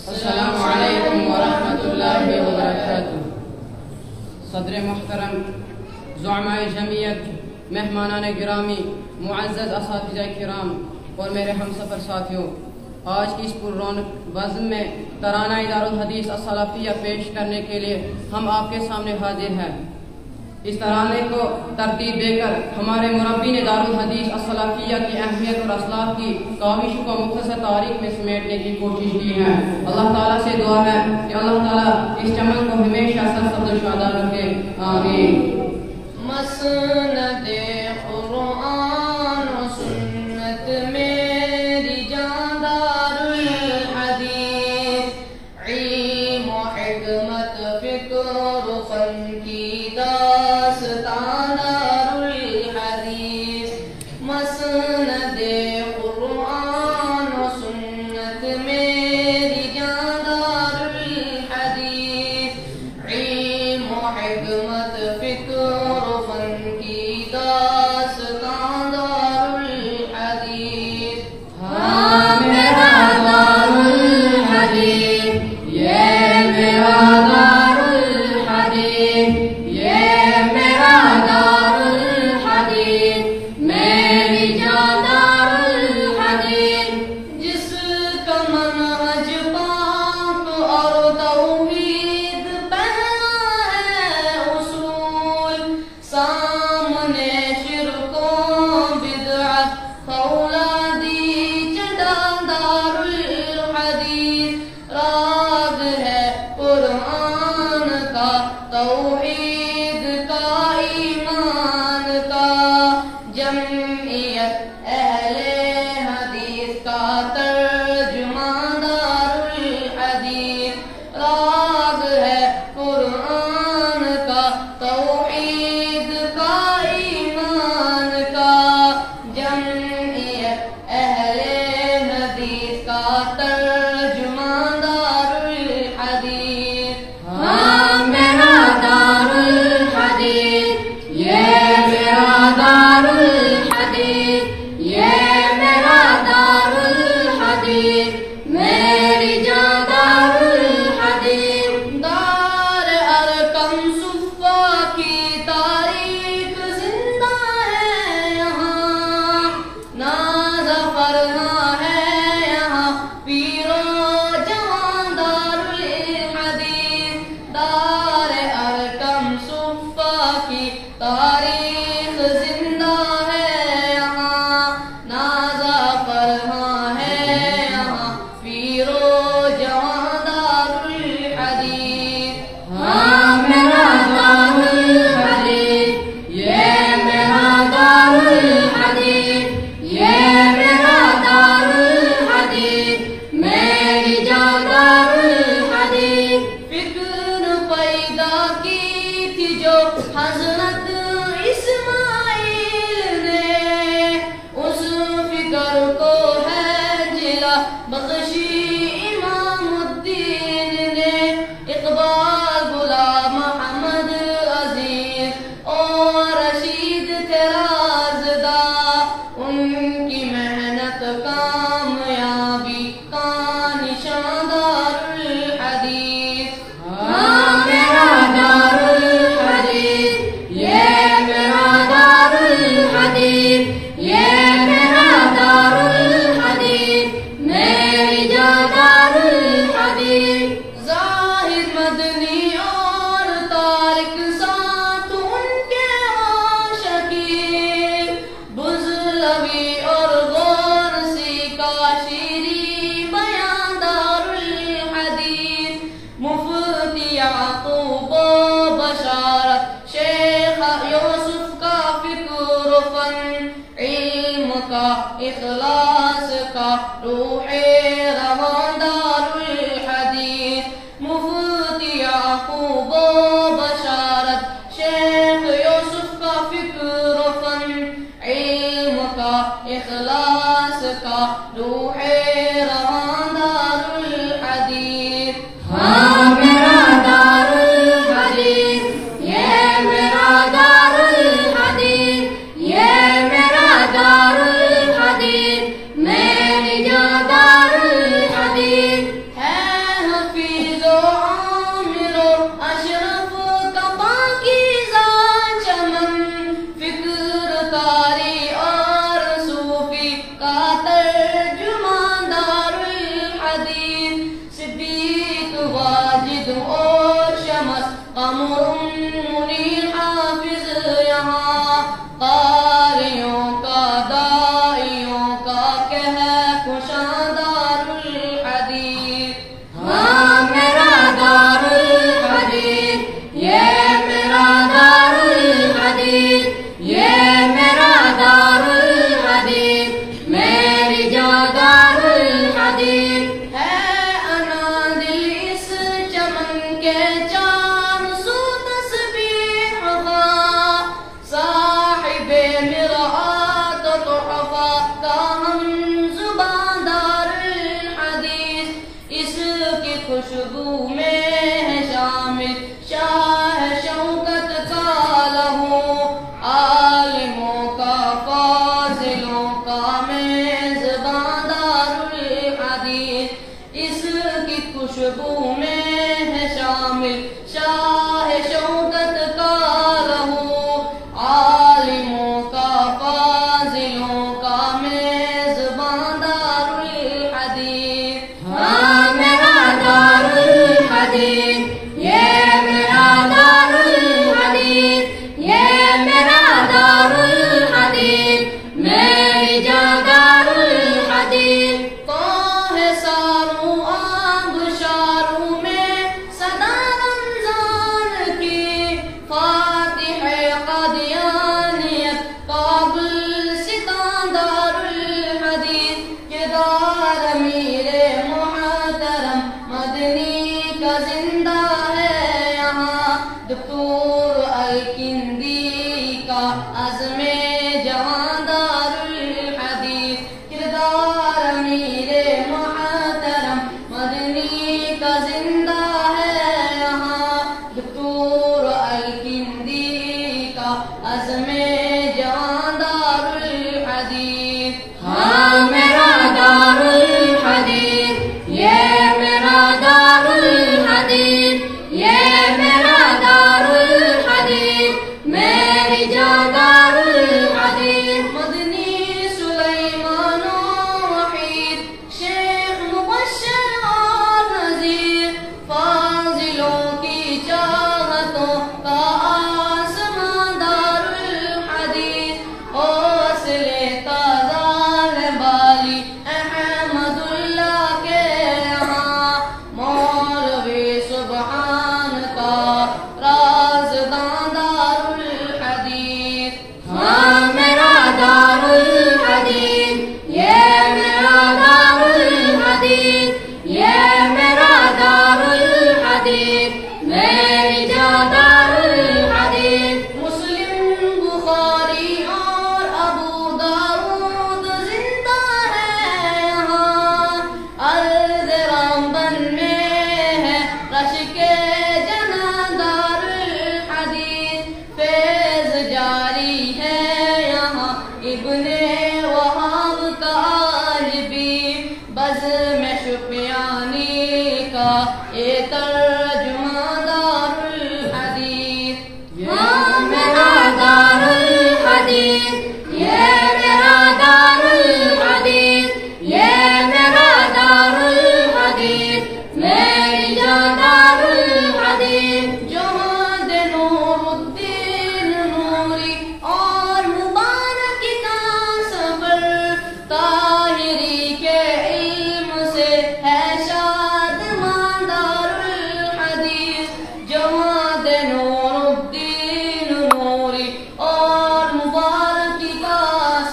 अस्सलामु अलैकुम वरहमतुल्लाहि वबरकातुहू। सदर मुहतरम, ज़ुअमाए जमीयत, मेहमानान गिरामी, मुअज़्ज़ज़ असातिज़ा किराम और मेरे हमसफ़र साथियों, आज की इस पुररौनक बज़्म में तराना दारुल हदीस अस्सलाफ़िया पेश करने के लिए हम आपके सामने हाजिर हैं। इस तराने को तरतीब देकर हमारे मुरब्बी ने दारुल हदीस अस्सलाफ़िया की अहमियत और असलाफ की काविश को मुख्तसर तारीख में समेटने की कोशिश की है। अल्लाह ताला से दुआ है कि अल्लाह ताला इस चमन को हमेशा सरसब्ज़ शादा रखे, आमीन। मसनद कुरान व सुन्नत मेरी जान दारुल हदीस, इल्म व हिकमत फिक्र फन की दास्तान दारुल हदीस। मसनद कुरान व सुन्नत मेरी जान दारुल हदीस, इल्म व हिकमत फिक्र तौहीद का ईमान का, जमइयत अहले हदीस का तर्जुमान दारुल हदीस। राग है कुरान का, तौहीद का ईमान का, जमइयत अहले हदीस का तर्जुमान दारुल हदीस। तारीख जिंदा है यहाँ, नाज़ा फरहां है यहाँ, पीरो जवां दारुल हदीस। हाँ मेरा दारुल हदीस, ये मेरा दारुल हदीस, ये मेरा दारुल हदीस, मेरी जान दारुल हदीस। फिक्र पैदा की थी जो हज़रत बख्शी इमामुद्दीन ने, इकबाल गुलाम मोहम्मद अजीज और रशीद थे राज़दा, उनकी मेहनत कामयाबी का निशान दारुल हदीस। हाँ मेरा दारुल हदीस, ये मेरा दारुल हदीस, ये मेरा दारुल हदीस, मेरी जान दारुल हदीस। ज़ाहिद मदनी और तारिक साथ उनके आशिकीन, बुज़लवी और गौरसी काशिरी बयान दारुल हदीस। मुफ्ती याक़ूब बशारत शेख यूसुफ का फिक्र फन, इल्म का इखलास का रूहे रवान दारुल हदीस। मुफ्ती याक़ूब बशारत शेख यूसुफ का फिक्र फन, इल्म का इखलास का रूहे रवान दारुल हदीस। हाँ मेरा दारुल हदीस, ये मेरा दारुल हदीस, ये मेरा दारुल हदीस, मेरी जान सिद्दीक वाजिद और शमस कमर मुनीर हाफिज यहाँ कारियों का दाइयों का कह खुशादारुल हदीस। हाँ मेरा दारुल हदीस, ये मेरा दारुल हदीस, ये मेरा दारुल हदीस, मेरी जा दारुल हदीस। है अनादिल इस चमन के चार सौ तस्बीह का, साहिबे मिरात तुहफा का हम जुबान दारुल हदीस। इसकी खुशबू में है शामिल शाह शौकत का लहू, आलिमों का फाजिलों का मेज़बान दारुल हदीस। इसकी खुशबू में है शामिल शाह शौकत का लहू, आलिमों का फाजिलों का मेज़बान दारुल हदीस। हाँ मेरा दारुल हदीस, ये मेरा दारुल हदीस, ये मेरा दारुल हदीस, मेरी जा दारुल हदीस। है सारों आबशारों में सदा रमजान की, फातिह क़ादियानियत काबुल सितां दारुल हदीस। किरदार अमीरे मुहतरम मदनी का जिंदा है यहाँ, दुस्तूर अल-किंदी का अज़्मे जहां दारुल हदीस। किरदार अमीरे मुहतरम मदनी का जिंदा है यहाँ, दुस्तूर अल-किंदी का अज़्मे जहां दारुल हदीस। हाँ मेरा दारुल हदीस, ये मेरा दारुल हदीस, ये मेरा दारुल हदीस, मेरी जा दारुल हदीस। मदनी सुलैमानो वहीद शेख मुबश्शिर और नज़ीर, फाजिलों की चाहतों का आसमां दारुल हदीस। हौसले ताज़ा बाली अहमदुल्लाह के यहाँ, मौलवी सुबहान का राज़दां दारुल हदीस। हाँ मेरा दारुल हदीस, ये मेरा दारुल हदीस, ये मेरा दारुल हदीस, मेरी जा दारुल हदीस। मुस्लिम बुखारी और अबू दाऊद जिंदा है यहाँ, अल-रामबन में है रश्के जना दारुल हदीस। फैज़ जारी है यहाँ इब्ने वहाब का आलिबी, बज़्म शुफ़ियानी का ये तर्जुमा दारुल हदीस। हाँ मेरा दारुल हदीस, ये मेरा दारुल हदीस, ये मेरा दारुल हदीस, मेरी जा दारुल हदीस। जहां दे नूरुद्दीन नूरी और मुबारक का सबर, ताहिरी के इल्म से है शादमां दारुल हदीस। जहां दे नूरुद्दीन नूरी और मुबारक का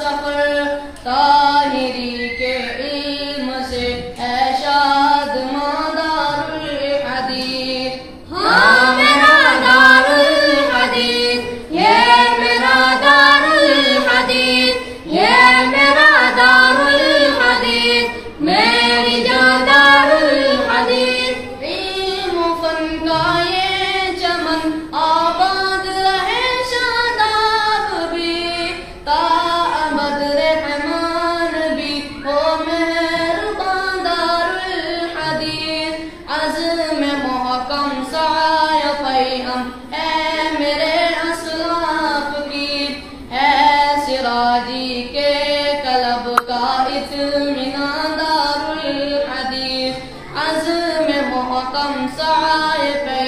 सफर, ताहिरी के इल्म से है शादमां दारुल हदीस। हाँ मेरा दारुल हदीस, ये मेरा दारुल हदीस, ये मेरा दारुल हदीस, मेरी जा दारुल हदीस। इल्म फन का ये चमन आबाद रहे शादाब भी, ता अबद रहमान भी हो मेहरबान दारुल हदीस। अज़्म मोहकम साय फ़ैहम है मेरे असलाफ की, है सिराजी के कलब का इत्मीनान दारुल हदीस। अज़्म सआए पे